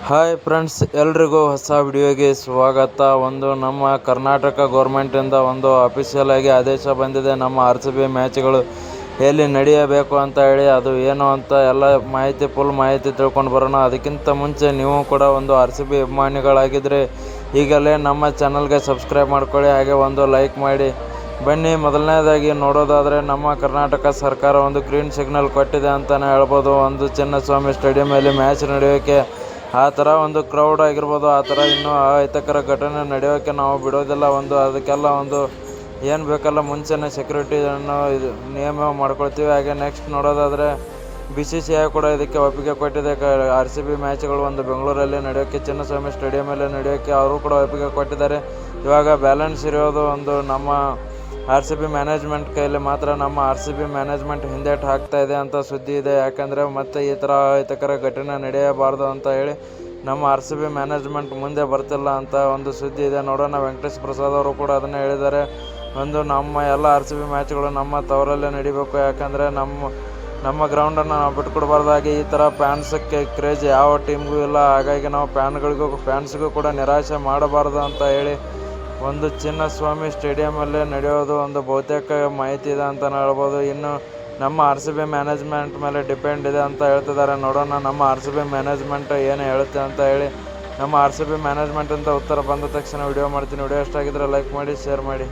Hi friends, ಎಲ್ರಿಗೂ ಹೊಸ ವಿಡಿಯೋಗೆ ಸ್ವಾಗತ. ನಮ್ಮ ಕರ್ನಾಟಕ ಗೌರ್ಮೆಂಟಿಂದ ಒಂದು ಅಫಿಷಿಯಲ್ ಆಗಿ ಆದೇಶ ಬಂದಿದೆ. ನಮ್ಮ RCB ಮ್ಯಾಚ್ಗಳು ಎಲ್ಲಿ ನಡೆಯಬೇಕು ಅಂತ ಹೇಳಿ, ಅದು ಏನು ಅಂತ ಎಲ್ಲ ಫುಲ್ ಮಾಹಿತಿ ತಿಳ್ಕೊಂಡು ಬರೋಣ. ಅದಕ್ಕಿಂತ ಮುಂಚೆ ನೀವು ಕೂಡ ಒಂದು RCB ಅಭಿಮಾನಿಗಳಾಗಿದ್ದರೆ ಈಗಲೇ ನಮ್ಮ ಚಾನಲ್ಗೆ ಸಬ್ಸ್ಕ್ರೈಬ್ ಮಾಡ್ಕೊಳ್ಳಿ, ಹಾಗೆ ಒಂದು ಲೈಕ್ ಮಾಡಿ. ಬನ್ನಿ, ಮೊದಲನೇದಾಗಿ ನೋಡೋದಾದರೆ ನಮ್ಮ ಕರ್ನಾಟಕ ಸರ್ಕಾರ ಒಂದು ಗ್ರೀನ್ ಸಿಗ್ನಲ್ ಕೊಟ್ಟಿದೆ ಅಂತಲೇ ಹೇಳ್ಬೋದು. ಒಂದು ಚಿನ್ನಸ್ವಾಮಿ ಸ್ಟೇಡಿಯಂನಲ್ಲಿ ಮ್ಯಾಚ್ ನಡೆಯೋಕ್ಕೆ ಆ ಥರ ಒಂದು ಕ್ರೌಡ್ ಆಗಿರ್ಬೋದು, ಆ ಥರ ಇನ್ನೂ ಅಹಿತಕರ ಘಟನೆ ನಡೆಯೋಕ್ಕೆ ನಾವು ಬಿಡೋದಿಲ್ಲ. ಅದಕ್ಕೆಲ್ಲ ಏನು ಬೇಕಲ್ಲ ಮುಂಚೆನೇ ಸೆಕ್ಯೂರಿಟಿಯನ್ನು ನಿಯಮ ಮಾಡ್ಕೊಳ್ತೀವಿ. ಹಾಗೆ ನೆಕ್ಸ್ಟ್ ನೋಡೋದಾದರೆ BCCI ಕೂಡ ಇದಕ್ಕೆ ಒಪ್ಪಿಗೆ ಕೊಟ್ಟಿದೆ. RCB ಮ್ಯಾಚ್ಗಳು ಬೆಂಗಳೂರಲ್ಲಿ ನಡೆಯೋಕ್ಕೆ, ಚಿನ್ನಸ್ವಾಮಿ ಸ್ಟೇಡಿಯಮಲ್ಲಿ ನಡೆಯೋಕ್ಕೆ ಅವರು ಕೂಡ ಒಪ್ಪಿಗೆ ಕೊಟ್ಟಿದ್ದಾರೆ. ಇವಾಗ ಬ್ಯಾಲೆನ್ಸ್ ಇರೋದು ನಮ್ಮ RCB ಮ್ಯಾನೇಜ್ಮೆಂಟ್ ಕೈಯಲ್ಲಿ ಮಾತ್ರ. ನಮ್ಮ RCB ಮ್ಯಾನೇಜ್ಮೆಂಟ್ ಹಿಂದೇಟು ಹಾಕ್ತಾ ಇದೆ ಅಂತ ಸುದ್ದಿ ಇದೆ. ಯಾಕಂದರೆ ಮತ್ತೆ ಈ ಥರ ಅಹಿತಕರ ಘಟನೆ ನಡೆಯಬಾರ್ದು ಅಂತ ಹೇಳಿ ನಮ್ಮ RCB ಮ್ಯಾನೇಜ್ಮೆಂಟ್ ಮುಂದೆ ಬರ್ತಿಲ್ಲ ಅಂತ ಒಂದು ಸುದ್ದಿ ಇದೆ. ನೋಡೋಣ, ವೆಂಕಟೇಶ್ ಪ್ರಸಾದ್ ಅವರು ಕೂಡ ಅದನ್ನೇ ಹೇಳಿದ್ದಾರೆ. ನಮ್ಮ ಎಲ್ಲ RCB ಮ್ಯಾಚ್ಗಳು ನಮ್ಮ ತವರಲ್ಲೇ ನಡಿಬೇಕು, ಯಾಕಂದರೆ ನಮ್ಮ ಗ್ರೌಂಡನ್ನು ನಾವು ಬಿಟ್ಕೊಡ್ಬಾರ್ದು. ಹಾಗೆ ಈ ಥರ ಫ್ಯಾನ್ಸಕ್ಕೆ ಕ್ರೇಜ್ ಯಾವ ಟೀಮ್ಗೂ ಇಲ್ಲ. ಹಾಗಾಗಿ ನಾವು ಫ್ಯಾನ್ಸ್ಗೂ ಕೂಡ ನಿರಾಶೆ ಮಾಡಬಾರ್ದು ಅಂತ ಹೇಳಿ ಚಿನ್ನಸ್ವಾಮಿ ಸ್ಟೇಡಿಯಮಲ್ಲೇ ನಡೆಯೋದು ಬಹುತೇಕ ಮಾಹಿತಿ ಇದೆ ಅಂತ ಹೇಳ್ಬೋದು. ಇನ್ನು ನಮ್ಮ RCB ಮ್ಯಾನೇಜ್ಮೆಂಟ್ ಮೇಲೆ ಡಿಪೆಂಡ್ ಇದೆ ಅಂತ ಹೇಳ್ತಿದ್ದಾರೆ. ನೋಡೋಣ ನಮ್ಮ RCB ಮ್ಯಾನೇಜ್ಮೆಂಟ್ ಏನು ಹೇಳುತ್ತೆ ಅಂತ ಹೇಳಿ. ನಮ್ಮ RCB ಮ್ಯಾನೇಜ್ಮೆಂಟಿಂದ ಉತ್ತರ ಬಂದ ತಕ್ಷಣ ವಿಡಿಯೋ ಮಾಡ್ತೀನಿ. ವಿಡಿಯೋ ಇಷ್ಟ ಆಗಿದ್ರೆ ಲೈಕ್ ಮಾಡಿ, ಶೇರ್ ಮಾಡಿ.